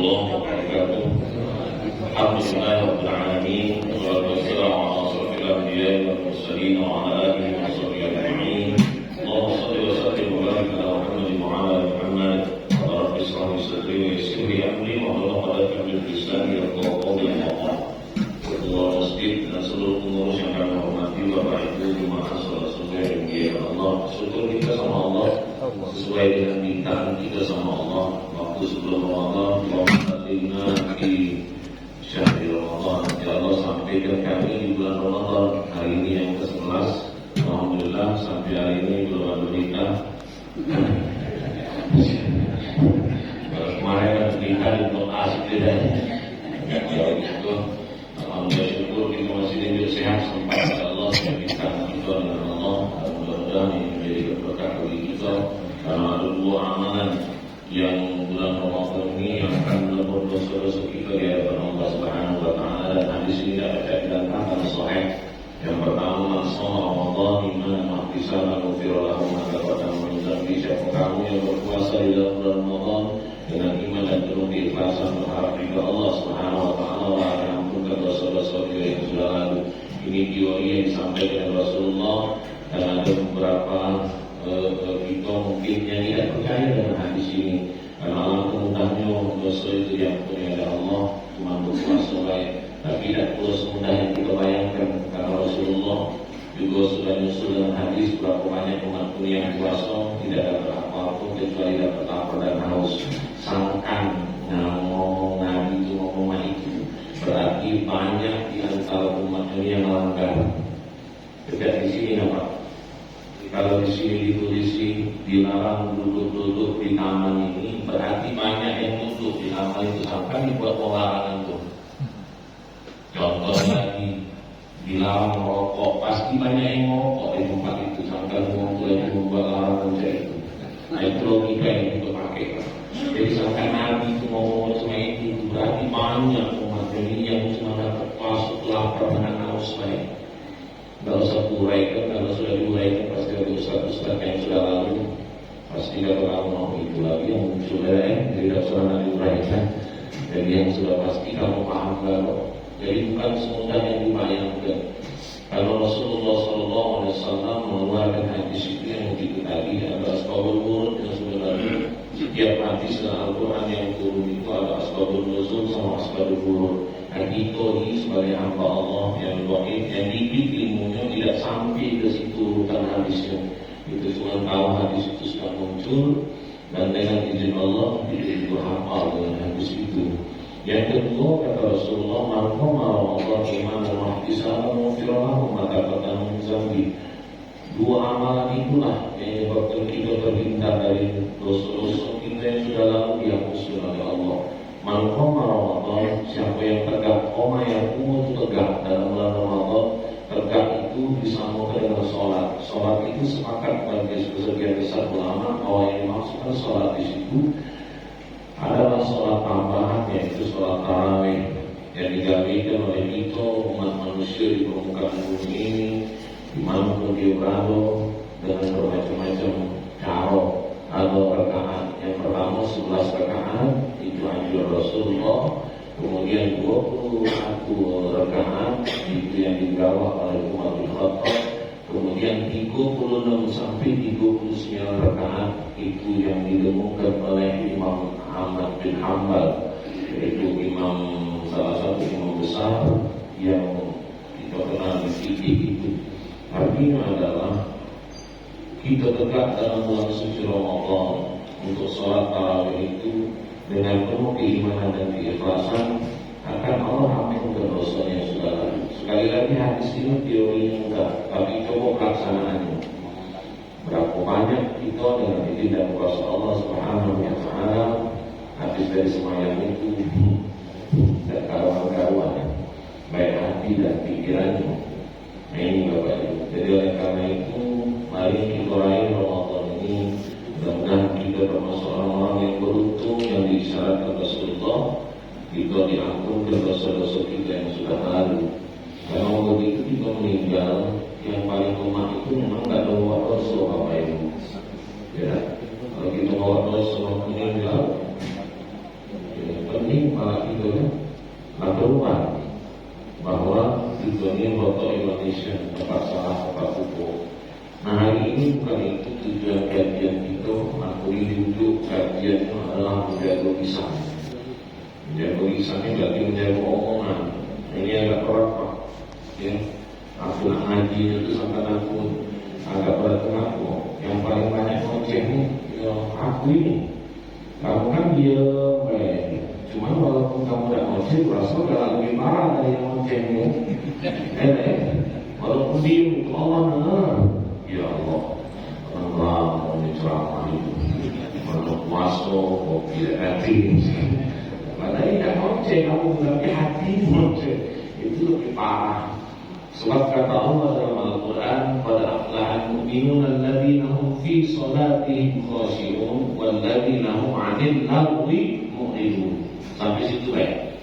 warahmatullahi wabarakatuh. Alhamdulillahirabbil alamin. Wassalatu wassalamu ala asyrofil anbiya'i wal mursalin wa ala alihi wa sahbihi ajma'in. Allahumma shalli wa sallim wa barik ala Muhammadin wa ala ali Muhammad. Rabbi shrah li sadri wa yassir li amri wahlul 'uqdatam min lisani yafqahu qawli. Ketua Masjid dan seluruh pengurus yang kami hormati, Bapak Ibu jemaah saudara-saudara yang dimuliakan Allah. Syukur kita sama Allah sesuai dengan mintaan kita sama Allah. Waktu sebelum Ramadan, Allahumma di syahri Ramadan. Ya Allah, sampaikan kami di bulan Ramadan. Hari ini yang ke-11. Alhamdulillah sampai hari ini belum ada berita. Kemarin berita untuk asli dan itu. Alhamdulillah syukur kita masih hidup sehat sampai Allah kita itu dengan Allah. Mudah-mudahan ini menjadi berkah bagi kita. Karena ada dua amalan yang bulan Ramadan ini yang akan menebus dosa-dosa kita di hadapan Allah Subhanahu wa taala, dan hadis ini ada datang sahih. Yang pertama, man shoma Ramadan imanan wa ihtisaban ghufira lahu ma taqaddama min dhanbi. Siapa kamu yang berpuasa di dalam bulan Ramadan dengan iman dan penuh keikhlasan berharap ridha Allah Subhanahu wa taala akan ampunkan dosa-dosa kita yang sudah lalu. Ini teori yang disampaikan Rasulullah, dan ada beberapa kita mungkin yang tidak percaya dengan hadis ini, karena alangkah mudahnya dosa itu diampuni oleh Allah cuma berpuasa baik, tapi tidak pula semudah yang kita bayangkan, karena Rasulullah juga sudah nyusul dalam hadis berapa banyak pengampuni yang puasa tidak dapat apapun kecuali dapat lapar dan haus. Sangkan ngomong Nabi itu ngomong itu berarti banyak di antara umat ini yang melanggar. Tidak di sini apa? Kalau di sini ditulisi dilarang duduk-duduk di taman ini, berarti banyak yang duduk di taman itu sampai dibuat pelarangan tuh. Contoh lagi, dilarang merokok, pasti banyak yang merokok di tempat itu sampai membuat larangan itu. Nah itu logika yang kita pakai. Jadi sampai Nabi itu ngomong semua itu berarti banyak umat ini yang cuma dapat masuk lapar dengan haus baik. Kalau usah diuraikan, kalau sudah diuraikan pasti ada ustaz-ustaz yang sudah lalu, pasti tidak terlalu mau itu lagi yang sudah tidak sudah diuraikan. Jadi yang sudah pasti kamu paham kalau jadi bukan semudah yang dibayangkan. Kalau Rasulullah SAW mengeluarkan hadis itu yang begitu tadi, ada asbabul wurud yang sudah lalu. Setiap hadis dalam Al-Quran yang turun itu ada asbabul nuzul sama asbabul wurud. Dan itu sebagai hamba Allah yang wahid, yang didik ilmunya tidak sampai ke situ urutan hadisnya. Itu cuma tahu hadis itu sudah muncul, dan dengan izin Allah itu hafal dengan hadis itu. Yang kedua kata Rasulullah, man qama Ramadan imanan wa ihtisaban ghufira lahu ma taqaddama min dhanbi. Dua amalan itulah yang menyebabkan kita terhindar dari dosa-dosa kita yang sudah lalu dihapus oleh Allah. Man qama Ramadan, siapa yang tegak, qama yang itu tegak dalam bulan Ramadan. Tegak itu disambungkan dengan sholat. Sholat itu sepakat bagi sebagian besar ulama bahwa yang dimaksudkan sholat di situ adalah sholat tambahan, yaitu sholat tarawih yang digawikan oleh kita umat manusia di permukaan bumi ini, dimanapun dia berada, dengan bermacam-macam cara atau rakaat. Yang pertama 11 rakaat itu anjuran Rasulullah, kemudian 21 rakaat itu yang digawa oleh Umar bin Khattab, kemudian 36 sampai 39 rakaat itu yang didengungkan oleh Imam Ahmad bin Hanbal, yaitu salah satu imam besar yang kita kenal di fikih itu. Artinya adalah kita tegak dalam bulan suci Ramadan untuk sholat tarawih itu dengan penuh keimanan dan keikhlasan, akan Allah ampunkan dosanya yang sudah lalu. Sekali lagi hadis ini teorinya enggak, tapi coba pelaksanaannya. Berapa banyak kita dengan izin dan kuasa Allah Subhanahu wa taala habis dari semayang itu dan karuan-karuan baik hati dan pikirannya. Nah ini Bapak Ibu. Jadi oleh karena itu mari kita raih Ramadan ini, mudah-mudahan kita termasuk orang-orang yang beruntung yang disyaratkan Rasulullah, kita diampunkan dosa-dosa kita yang sudah lalu. Kalau begitu kita meninggal, yang paling lemah itu memang tidak ada bawa dosa Bapak Ibu. Ya, kalau kita bawa dosa meninggal, ya, pening malah itu kan keluar bahwa tujuannya foto Indonesia tempat salah tempat pupuk. Nah hari ini bukan itu tujuan kajian itu. Aku duduk kajian adalah menjaga lisan. Menjaga lisannya berarti menjaga omongan. Ini agak berat Pak. Ya, aku nak ngaji itu sampai aku agak berat aku. Yang paling banyak ngocehnya ya aku ini. Kamu kan dia cuma walaupun kamu tidak ngoceh, Rasul gak lebih marah dari yang ngocehnya. Walaupun dia itu Allah ya Allah, Allah mau ceramah itu, mau masuk, mau pilih hati. Padahal tidak ngoceh, kamu tapi hati ngoceh, itu lebih parah. Sebab kata Allah dalam Al-Quran, pada aflahan mu'minun alladzina hum fi salatihim khashi'un walladzina hum 'anil lagwi mu'ridun. Sampai situ baik.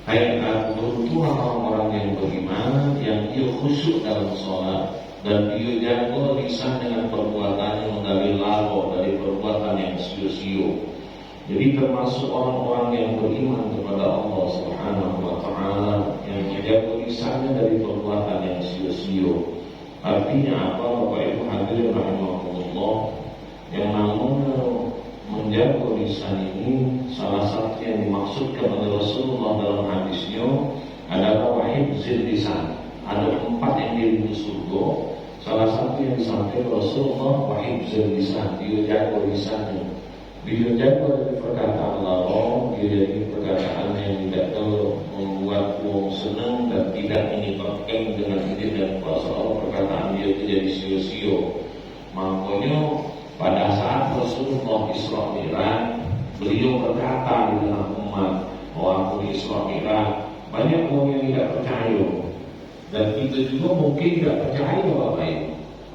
Ayat beruntung orang-orang yang beriman yang dia khusyuk dalam sholat dan dia jaga lisan dengan perbuatannya dari lagu, dari perbuatan yang sio-sio. Jadi termasuk orang-orang yang beriman kepada Allah Subhanahu wa Ta'ala yang menjaga lisannya dari perbuatan yang sio-sio. Artinya apa Bapak Ibu hadirin rahimahullah? Yang namanya menjaga lisan ini salah satu yang dimaksudkan oleh Rasulullah dalam hadisnya adalah wahifzil lisan. Ada 4 yang dirindu surga. Salah satu yang disampaikan Rasulullah wahifzil lisan. Dia jaga lisannya. Dia jaga dari perkataan larang, dia dari perkataan yang tidak membuat orang senang dan tidak menyebabkan dengan izin dan kuasa Allah perkataan dia itu jadi sio-sio. Makanya pada saat Rasulullah Isra Mi'raj, beliau berkata di dalam umat, aku Isra Mi'raj, banyak orang yang tidak percaya. Dan kita juga mungkin tidak percaya Bapak Ibu.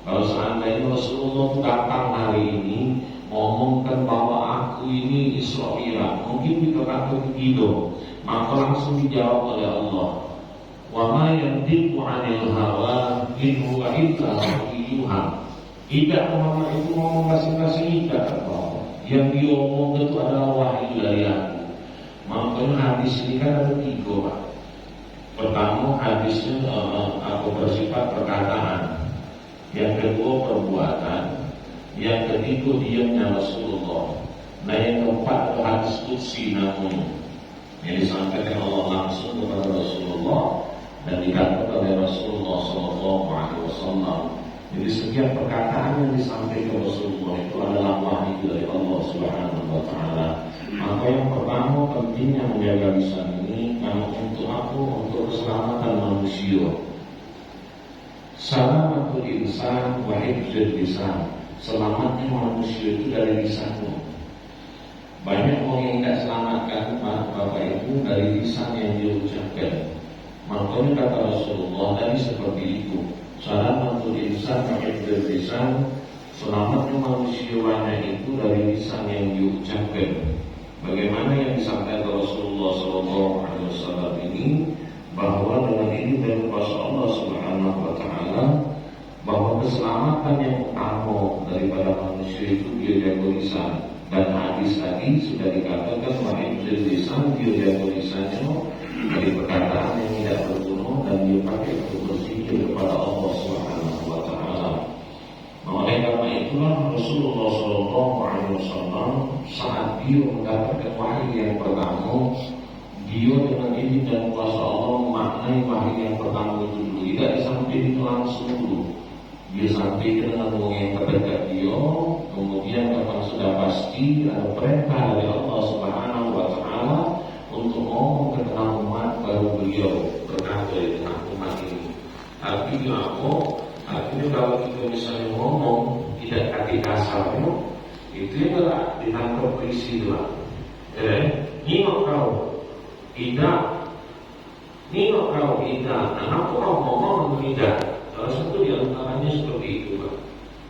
Kalau seandainya Rasulullah datang hari ini ngomongkan bahwa aku ini Isra Mi'raj, mungkin kita takut begitu, maka langsung dijawab oleh Allah, wa ma yantiqu 'anil hawa in huwa illa wahyuha. Tidak Muhammad itu ngomong basi-basi, tidak apa. Yang dia omong itu adalah wahyu dari aku. Makanya hadis ini kan ada 3 Pak. Pertama hadisnya aku bersifat perkataan. Yang kedua perbuatan. Yang ketiga diamnya Rasulullah. Nah yang keempat adalah hadis qudsi namanya, yang disampaikan Allah langsung kepada Rasulullah dan dikatakan oleh Rasulullah SAW. Jadi setiap perkataan yang disampaikan Rasulullah itu adalah wahyu dari Allah Subhanahu wa Ta'ala. Maka yang pertama pentingnya menjaga lisan ini karena untuk aku, untuk keselamatan manusia. Salamatul insan wa hifdzul lisan. Selamatnya manusia itu dari lisannya. Banyak orang yang tidak selamatkan Bapak Ibu dari lisan yang dia ucapkan. Makanya kata Rasulullah tadi seperti itu. Salamatul insan wa hifdzul lisan. Selamatnya manusia banyak itu dari lisan yang diucapkan. Bagaimana yang disampaikan Rasulullah SAW ini, bahwa dengan ini dari kuasa Allah Subhanahu wa Ta'ala, bahwa keselamatan yang utama daripada manusia itu dia jaga lisan. Dan hadis tadi sudah dikatakan wahifdzul lisan, dia jaga lisannya dari perkataan yang tidak berguna dan dia pakai untuk berzikir kepada Allah Subhanahu wa Ta'ala. Oleh karena itulah Rasulullah SAW saat dia mendapatkan wahyu yang pertama, dia dengan izin dan kuasa Allah memaknai wahyu yang pertama itu dulu. Tidak disampaikan itu langsung dulu. Dia sampaikan dengan orang yang terdekat dia, kemudian kapan sudah pasti ada perintah dari Allah Subhanahu wa Ta'ala untuk ngomong ke tengah umat, baru beliau berkata di tengah umat ini. Artinya apa? Artinya kalau kita misalnya ngomong tidak kaki kasar, itu adalah ditangkap polisi lah. Ningok kau tidak, ningok kau tidak. Nah, aku ngomong tidak. Salah satu di antaranya seperti itu Pak.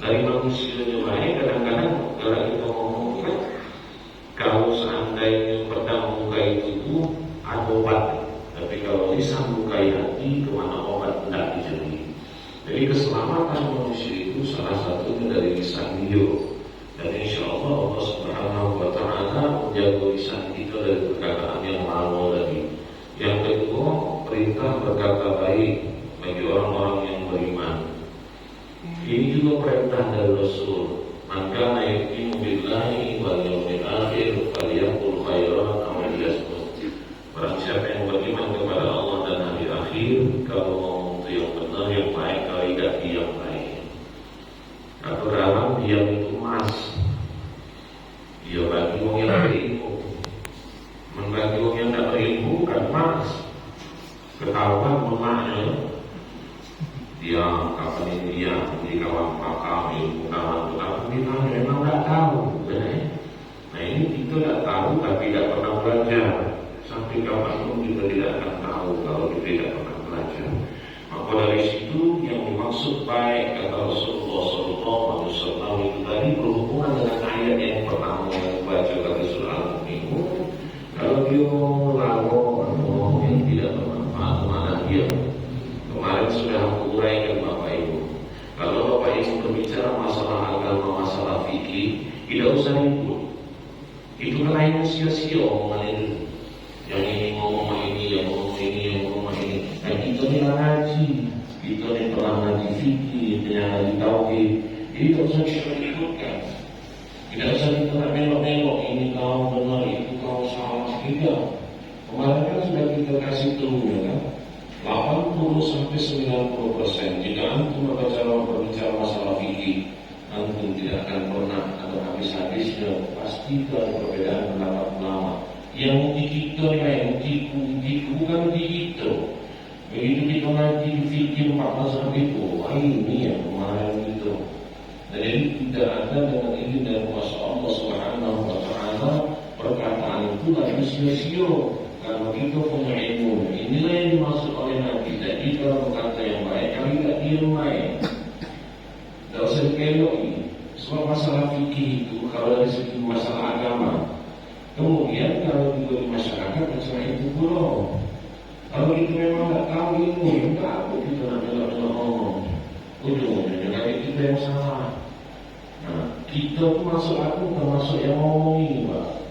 Dari manusianya baik, kadang-kadang kalau kita ngomong kan, kalau seandainya pedang muka itu ada obat, tapi kalau lisan mukai hati, kemana obat tidak dijadi. Jadi keselamatan manusia itu salah satunya dari lisan dia. Dan insya Allah Allah Subhanahu wa Ta'ala menjaga lisan kita dari perkataan yang pemerintah berkata baik bagi orang-orang yang beriman. Ini juga perintah dari Rasul. Maka yu'minu billahi wal yawmil akhir falyaqul khairan aw liyasmut. Barang siapa yang beriman kepada Allah dan hari akhir, kalau mau ngomong yang benar, yang baik, kalau tidak diam baik. Atau dalam diam itu emas. Dia bagi orang yang berilmu. Membagi orang yang tidak berilmu bukan emas. Ketahuan memaknya. Dia kapan ini dia di kawan pakar ilmu kawan kita memang tidak tahu. Nah ini kita tidak tahu tapi tidak pernah belajar. Sampai kapanpun kita tidak akan tahu kalau kita tidak pernah belajar. Maka dari situ yang dimaksud baik kata Rasulullah SAW itu tadi berhubungan dengan ayat yang pertama yang dibaca kata surah Al-Mu'minun. Kalau dia ngomong yang tidak bermanfaat mana dia. Kemarin sudah aku uraikan Bapak Ibu. Kalau Bapak Ibu berbicara masalah agama, masalah fikih, tidak usah ikut. Itu kan sia-sia omongan itu. Yang ini ngomong ini, yang ngomong ini, yang ngomong ini. Dan kita ni ngaji, kita ni pernah ngaji fikih, kita ngaji tauhid. Jadi tak usah kita ikutkan. Tidak usah kita nak melok-melok ini kau benar, itu kau salah. Tidak. Kemarin kan sudah kita kasih tahu ya kan. 80-90% jika antum berbicara masalah fikih, antum tidak akan pernah ada habis-habisnya. Pasti ada perbedaan pendapat ulama. Yang di kita yang diku bukan di kita. Begitu kita ngaji fikih 4 mazhab itu, ini yang kemarin itu. Dan jadi tidak ada dengan izin dari Allah Subhanahu wa Ta'ala perkataan itu lagi sia-sia. Kalau kita punya ilmu, inilah yang dimaksud oleh Nabi. Jadi kalau berkata yang baik, kami tidak diam baik. Tidak usah dikelok ini. Sebab masalah fikih itu, kalau dari segi masalah agama. Kemudian kalau juga di masyarakat, masalah itu pula. Kalau kita memang tidak tahu ilmu, tak apa kita nak belok-belok ngomong. Ujung-ujungnya kali kita yang salah. Nah, kita tu masuk aku termasuk yang ngomong ini, Pak.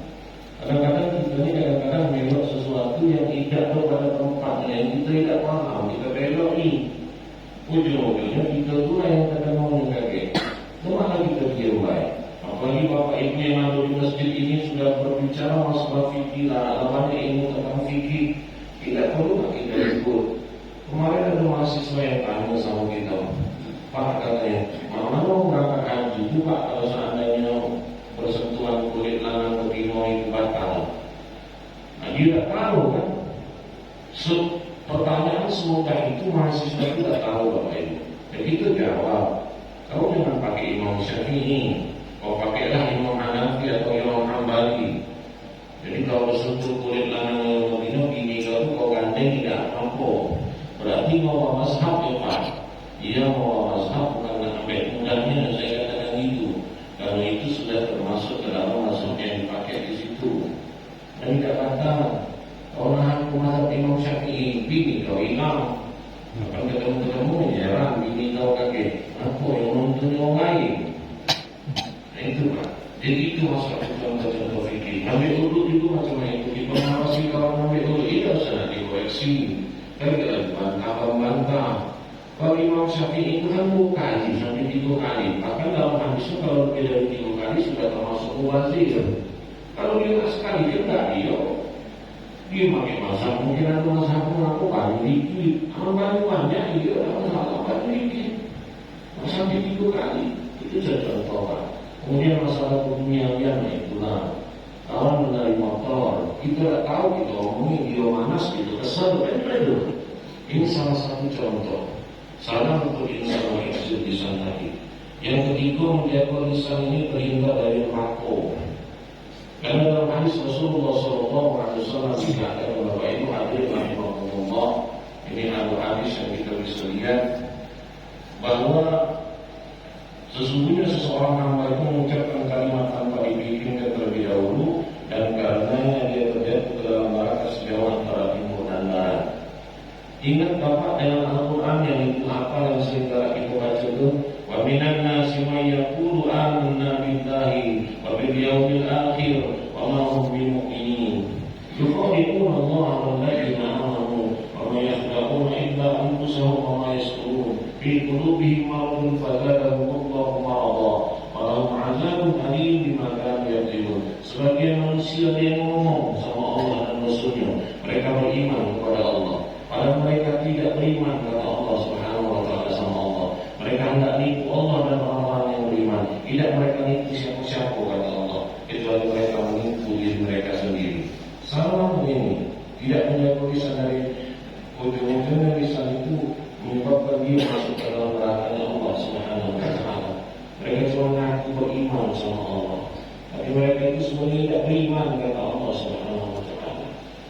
Kadang-kadang kita ni kadang-kadang belok sesuatu yang tidak pada tempatnya, yang kita tidak paham, kita belok ni. Ujung-ujungnya kita tu lah yang kadang ngomong kaget. Kemana kita diam baik? Apalagi Bapak Ibu yang ada di masjid ini sudah berbicara masalah fikih lah, namanya ilmu tentang fikih. Tidak perlu kita ikut. Kemarin ada mahasiswa yang tanya sama kita, Pak katanya, mana mau berangkat haji itu Pak kalau seandainya bersentuhan kulit lanang betina itu batal. Nah dia tidak tahu kan. Pertanyaan semudah itu mahasiswa itu tidak tahu Bapak Ibu. Jadi kita jawab, kau jangan pakai Imam Syafi'i, kau pakailah Imam Hanafi atau Imam Hambali. Jadi kalau bersentuh kulit lanang betina gini kau gandeng tidak mampu. Berarti mau mazhab ya Pak. Dia mau mazhab bukan ambil mudahnya saya katakan itu. Karena itu sudah termasuk ke dalam mazhab yang dipakai di situ. Dan tidak kata orang aku mazhab Imam Syafi'i bini kau imam. Akan ketemu jarang bini kau kaget. Aku yang nonton orang lain. Nah itu Pak. Jadi itu masalah contoh-contoh fikih. Ambil dulu itu macam itu. Dipengaruhi kalau ambil dulu itu harus dikoreksi. Kan tidak dibantah-bantah. Kalau Imam Syafi'i itu kan kaji sampai 3 kali. Bahkan dalam hadisnya kalau lebih dari 3 kali sudah termasuk muwazir. Kalau dia sekali dia tidak dia pakai mazhab. Mungkin ada mazhab mengaku kali dikit. Kalau banyak dia ada mazhab dikit. Sampai 3 kali itu saya contoh Pak. Kemudian masalah keduniawian itulah. Kawan menarik motor, kita tidak tahu kita ngomongin dia manas gitu kesal kan itu. Ini salah satu contoh. Salah untuk insan yang lisan tadi. Yang ketiga menjaga lisan ini terhindar dari neraka. Karena dalam hadis Rasulullah SAW dikatakan bahwa itu hadir rahimahullah. Ini adalah hadis yang kita bisa lihat bahwa sesungguhnya seseorang hamba itu mengucapkan kalimat tanpa dipikirkan terlebih dahulu dan karenanya dia terjatuh ke dalam neraka sejauh antara timur dan barat. Ingat Bapak dengan Al-Quran yang itu apa yang sering kita baca itu, wa minan nasi may yaqulu amanna billahi wa bil yaumil akhir wa ma hum bimu'minin. Yukhadi'una Allah wal ladzina amanu wa ma yakhda'una fi qulubihim maradun fazadahumullahu marada wa lahum 'adzabun alim bima kanu yakdzibun. Sebagian manusia yang ngomong sama Allah dan Rasulnya, mereka beriman kepada Allah, padahal mereka tidak beriman kepada Allah Subhanahu wa taala sama Allah. Mereka hendak nipu Allah dan orang-orang yang beriman. Tidak mereka nipu siapa-siapa kata Allah, kecuali mereka menipu diri mereka sendiri. Sama ini tidak menjaga lisan dari ujung-ujungnya lisan itu menyebabkan dia masuk ke dalam neraka Allah Subhanahu wa taala. Mereka cuma mengaku beriman sama Allah, tapi mereka itu sebenarnya tidak beriman kata Allah Subhanahu wa taala.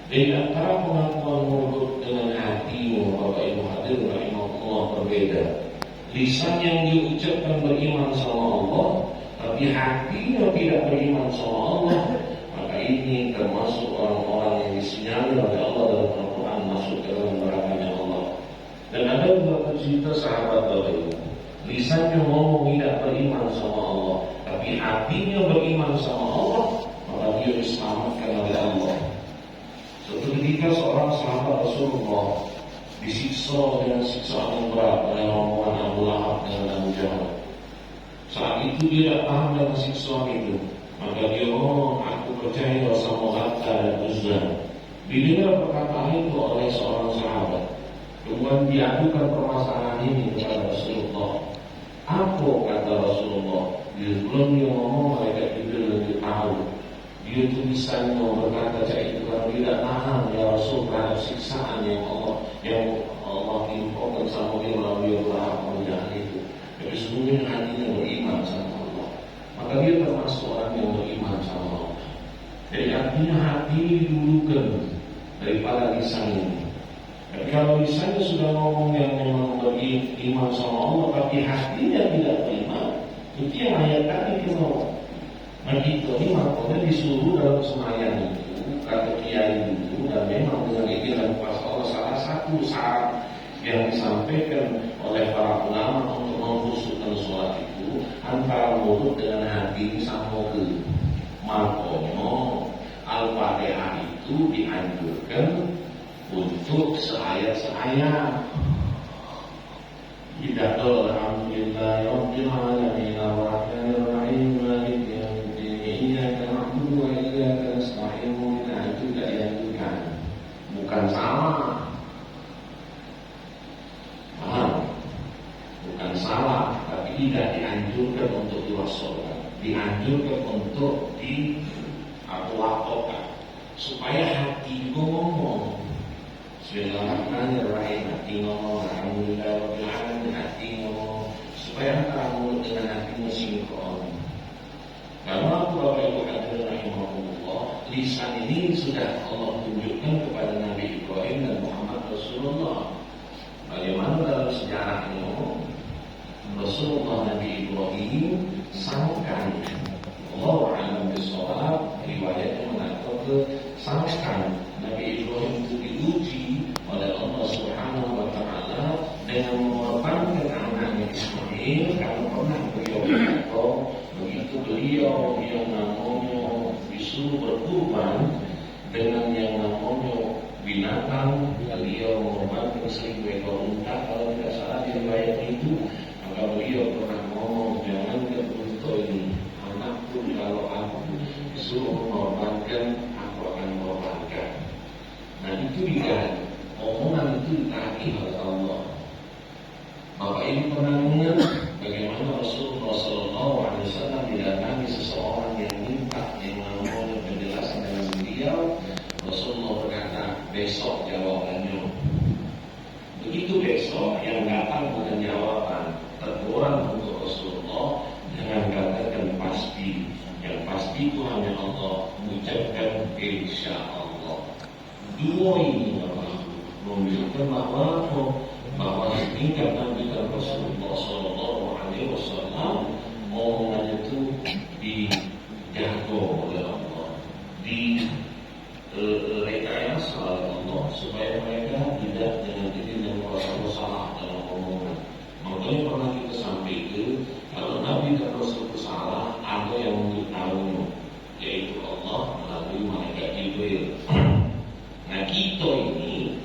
Di antara pengakuan mulut dengan hatimu, Bapak Ibu hadirin rahimahullah, berbeda. Lisan yang diucapkan beriman sama Allah, tapi hatinya tidak beriman sama Allah, maka ini termasuk orang-orang yang disinyalir oleh Allah dalam Al-Quran masuk ke dalam nerakanya Allah. Dan ada beberapa cerita sahabat Bapak Ibu, lisannya ngomong tidak beriman sama Allah, tapi hatinya beriman sama Allah, maka dia diselamatkan oleh Allah. Suatu ketika seorang sahabat Rasulullah disiksa dengan siksaan yang berat oleh rombongan Abu Lahab dan Abu Jahal. Saat itu dia tidak paham dengan siksaan itu, maka dia ngomong, aku percaya sama Latta dan Uzza. Didengar perkataan itu oleh seorang sahabat, kemudian diadukan permasalahan ini kepada Rasulullah. Apa kata Rasulullah? Belum dia ngomong, mereka juga lebih tahu. Dia tulisannya berkata itu kalau tidak tahan ya Rasul terhadap siksaan yang Allah infokan sama dia melalui Abu Jahal itu. Tapi sebenarnya hatinya beriman sama Allah, maka dia termasuk orang yang beriman sama Allah. Jadi artinya hati didulukan daripada lisan ini. Tapi kalau lisannya sudah ngomong yang memang beriman sama Allah, tapi hatinya tidak beriman, itu yang ayat tadi kita. Nah itu ini makanya disuruh dalam sembahyang itu kata kiai dulu, dan memang dengan itu dan pas Allah salah satu syarat yang disampaikan oleh para ulama untuk mengkhususkan sholat itu antara mulut dengan hati sama ke. Makanya Al-Fatihah itu dianjurkan untuk seayat-seayat. Tidak tahu alhamdulillah rabbil alamin arrahmanir rahim maliki yaumiddin iyyaka na'budu wa iyyaka nasta'in. Nah itu tidak dianjurkan, bukan salah, paham? Bukan salah, tapi tidak dianjurkan untuk diwasolkan, dianjurkan untuk dilakukan supaya hati juga ngomong. Bismillahirrahmanirrahim, hati ngomong alhamdulillah rabbil alamin, hati ngomong, supaya antara mulut dengan hatinya sinkron. Karena Bapak Ibu hadirin rahimahullah, lisan ini sudah Allah tunjukkan kepada Nabi Ibrahim dan Muhammad Rasulullah. Bagaimana dalam sejarahnya Rasulullah Nabi Ibrahim sangkan, Allah alam bisawab, riwayatnya mengatakan sangkan Nabi Ibrahim itu diuji oleh Allah Subhanahu wa taala dengan mengorbankan anaknya Ismail karena pernah beliau berkata begitu beliau yang namanya disuruh berkurban dengan yang namanya binatang, beliau mengorbankan 1000 ekor unta kalau tidak salah di riwayat itu. Maka beliau pernah ngomong, jangan unta ini anakku, kalau aku disuruh mengorbankan aku akan mengorbankan. Nah itu diganti, omongan itu ditaati oleh Allah. Bapak Ibu pernah mendengar bagaimana Rasulullah SAW didatangi seseorang yang minta yang namanya penjelasan dengan beliau. Rasulullah berkata, besok jawabannya. Begitu besok yang datang dengan jawaban teguran untuk Rasulullah, jangan katakan pasti. Yang pasti itu hanya Allah, mengucapkan insya Allah. Dua ini menunjukkan bahwa tingkat Nabi dan Rasulullah SAW omongannya itu dijaga oleh Allah, direkayasa oleh Allah supaya mereka tidak dengan diri dan merasa salah dalam omongan. Makanya pernah kita sampaikan kalau Nabi dan Rasul salah, ada yang memberitahunya, yaitu Allah melalui malaikat Jibril. Nah kita ini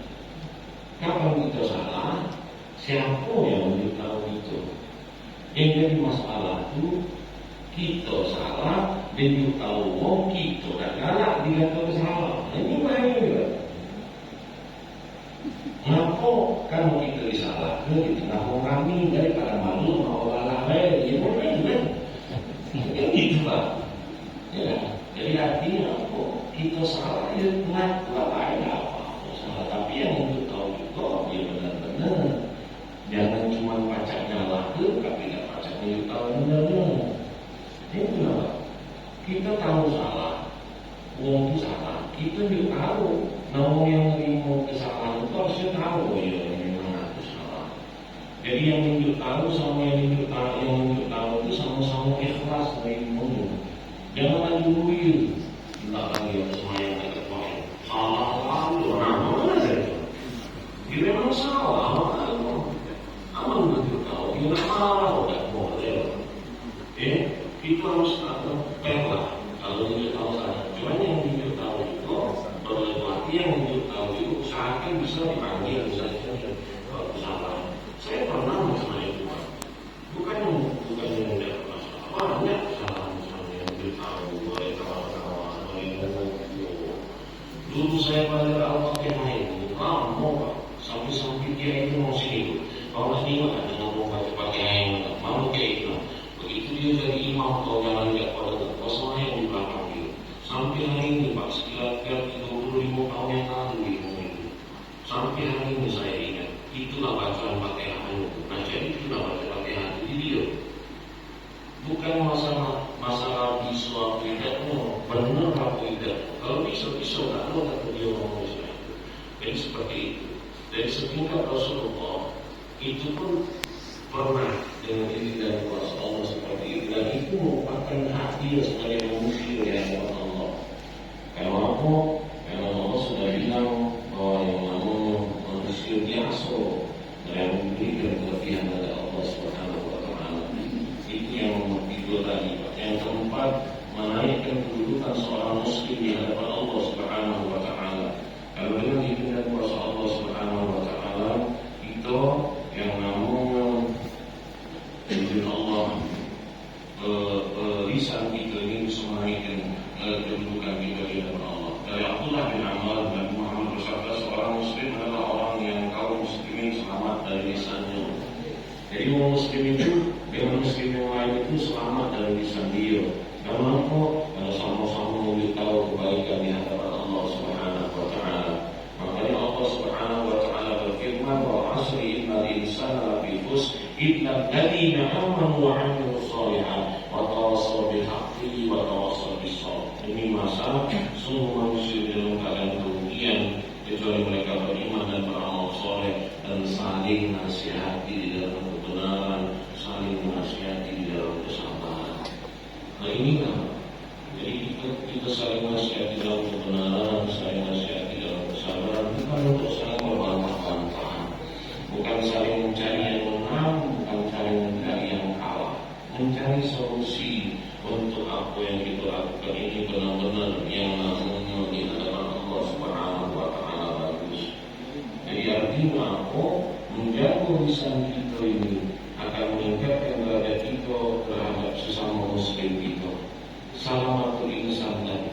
kapan kita salah? Siapa yang memberitahu itu? Yang jadi masalah itu kita salah, dan tahu kita dan galak dia tahu salah. Ini main juga. Kenapa kamu kita disalahkan di tengah orang kami daripada malu mau galak baik? Ya boleh kan? Gitu Pak. Ya, jadi artinya apa? Kita salah ya ngaku apa ada apa salah, tapi yang untuk tahu juga dia benar-benar. Jangan cuma pacaknya laku, tapi tidak pacaknya juga tahu benar-benar. Ini kenapa? Kita tahu salah, uang itu salah. Kita juga tahu, namun yang menerima kesalahan itu harusnya tahu ya memang itu salah. Jadi yang menunjuk tahu sama yang menunjuk tahu itu sama-sama ikhlas dari mulut. Jangan dulu itu, tidak lagi yang semuanya tidak baik. Salah lalu, mana saja. Dia memang salah, aman menunjuk tahu. Dia salah, tidak boleh. Itu harus pelan. Kalau menunjuk tahu salah, cuma yang menunjuk tahu itu berarti yang menunjuk tahu itu usahakan bisa dipanggil misalnya salah. Saya pernah misalnya itu, bukan yang tidak masalah, banyak kesalahan misalnya yang tahu oleh kawan-kawan, oleh murid. Dulu saya belajar Al-Fatihah itu lama sampai dia itu mau sini. Kalau sini kan dengan baca Fatihah yang mau kayak itu. Begitu dia jadi imam atau jangan lihat pada kosong yang di belakang dia. Sampai hari ini Pak, sekitar 25 tahun yang lalu itu. Sampai hari ini saya ingat, itulah bacaan Fatihah itu. Nah jadi itulah baca Fatihah itu di dia. Bukan masalah visual tidaknya, benar apa tidak. Kalau bisa tak ada kata dia ngomong Islam. Jadi seperti itu. Dan setingkat Rasulullah itu pun pernah dengan diri dan kuasa Allah seperti itu, dan itu merupakan hak dia sebagai manusia yang buat Allah. Karena apa? Karena Allah sudah bilang bahwa yang namanya manusia biasa dan memberikan kelebihan dari Allah Subhanahu wa Ta'ala. Itu yang kedua tadi. Yang keempat, menaikkan kedudukan seorang muslim di hadapan Allah Subhanahu wa Ta'ala. Kalau dengan diri dan kuasa Allah Subhanahu wa Ta'ala itu yang namanya izin Allah lisan kita ini semakin kedudukan kita di hadapan Allah. Dari Abdullah bin Amr dan Muhammad bersabda, seorang muslim adalah orang yang kaum muslimin selamat dari lisannya. Jadi orang muslim itu dengan muslim yang lain itu selamat dari lisan dia. Kenapa? Karena sama-sama memberitahu kebaikan di hadapan Allah Subhanahu wa Ta'ala. Makanya Allah Subhanahu wa Ta'ala berfirman bahwa asri innal insana lafi khusr illa alladziina aamanu wa 'amilus shalihaat wa tawassaw bil haqqi wa tawassaw bis sabr. Ini masa semua manusia dalam keadaan kerugian kecuali mereka beriman dan beramal soleh dan saling nasihati di dalam kebenaran, saling nasihati di dalam kesabaran. Nah ini kan, jadi kita saling nasihati dalam kebenaran, saling nasihati dalam kesabaran, bukan untuk saling berbantah-bantahan, bukan saling mencari yang menang, bukan saling mencari yang kalah, mencari solusi untuk apa yang kita lakukan ini benar-benar yang namanya di hadapan Allah Subhanahu wa Ta'ala bagus. Jadi artinya apa? Menjaga lisan kita ini akan meningkatkan derajat kita terhadap sesama muslim kita. Salamatul insan tadi,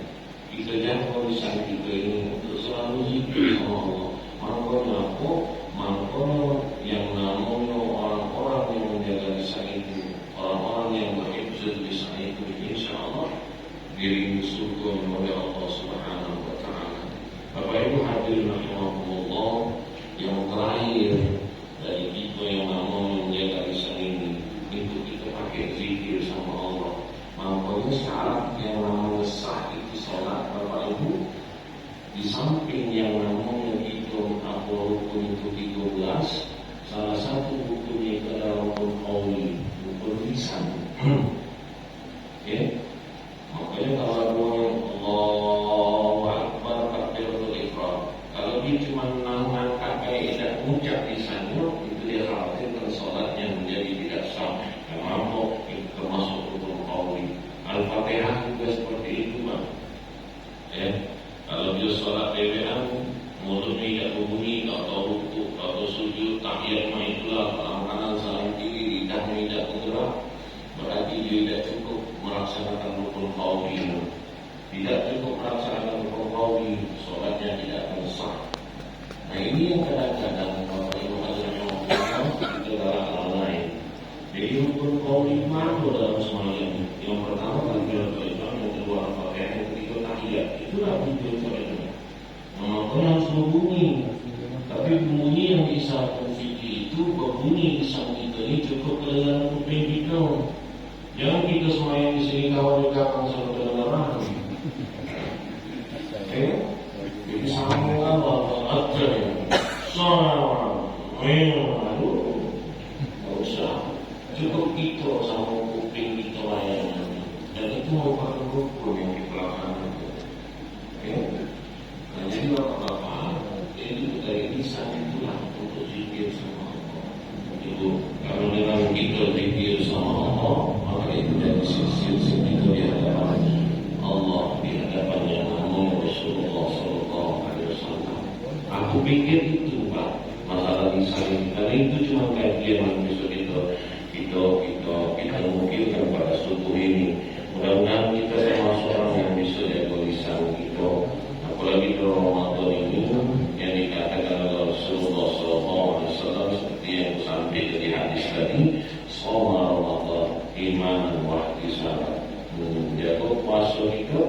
kita jaga lisan kita ini untuk selalu zikir sama Allah. Makanya apa? Makanya yang namanya orang-orang yang menjaga lisan itu, orang-orang yang berhifz lisan itu, insya Allah diri surga oleh Allah Subhanahu wa Ta'ala. Bapak Ibu hadirin rahimakumullah, yang terakhir dari kita yang namanya menjaga lisan ini, itu kita pakai zikir sama Allah. Makanya syarat yang namanya sah itu salat Bapak Ibu, di samping yang namanya itu apa rukun itu 13, salah satu rukunnya itu adalah rukun qauli, rukun lisan. Ya, makanya kalau Allahu Akbar takbiratul ihram, kalau dia cuma mengangkat kayak tidak mengucap lisannya, itu dia khawatirkan salatnya menjadi tidak sah. Kenapa? Itu termasuk rukun qauli. Al-Fatihah juga seperti itu, Pak. Ya, kalau dia salat BBM, mulutnya tidak berbunyi, tak tahu ruku, tak tahu sujud tahiyat itulah tangan kanan salam kiri lidahnya tidak bergerak, berarti dia tidak cukup melaksanakan rukun qauli. Tidak cukup melaksanakan rukun qauli, sholatnya tidak akan sah. Nah ini yang kadang-kadang Bapak Ibu hadirin itu adalah hal lain. Jadi rukun qauli mana dalam semuanya? Yang pertama takbiratul ihram, yang kedua al-fatihah, yang ketiga tahiyat. Itulah takbiratul ihram. Maka harus berbunyi. Tapi bunyi yang disahkan fikir itu berbunyi lisan kita ini cukup kedengaran kuping kita. Jangan kita semua yang di sini kawan di belakang sama kedengaran. Jadi sama apa aja ya. Sama, aduh, nggak usah. Cukup kita sama kuping kita layan. Dan itu merupakan rukun yang dipelaksanakan. Nah, jadi bapak-bapak, ini dari lisan itulah untuk zikir sama Allah. Itu kalau dengan kita zikir sama Allah, maka itu dari sisi kita di hadapan Allah, di hadapannya Nabi Rasulullah Sallallahu Alaihi Wasallam. Aku pikir itu Pak, masalah lisan ini. Karena itu cuma kajian yang bisa kita mungkinkan pada subuh ini. Mudah-mudahan kita termasuk orang yang bisa jaga lisan kita. Apalagi di Ramadan ini yang dikatakan oleh Rasulullah SAW seperti yang sampai di hadis tadi, shoma Ramadan imanan wa ihtisaban. Menjaga puasa kita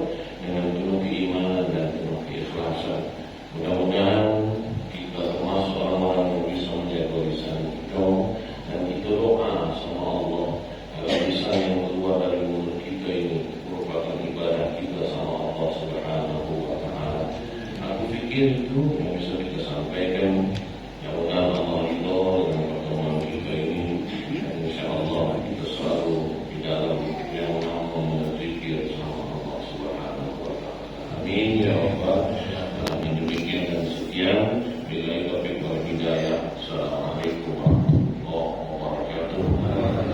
dengan penuh keimanan dan penuh keikhlasan. Mudah-mudahan kita termasuk orang-orang yang bisa menjaga lisan kita dan kita doa sama Allah agar lisan yang keluar dari mulut kita ini merupakan ibadah kita sama Allah Subhanahu wa Ta'ala. Aku pikir itu yang bisa kita sampaikan. Mudah-mudahan Allah ridho dengan pertemuan kita ini, dan insyaAllah kita selalu di dalam yang namanya zikir sama Allah Subhanahu wa Ta'ala. Amin ya Rabbal alamin. Demikian dan sekian. Bila itu wal hidayah. Assalamualaikum.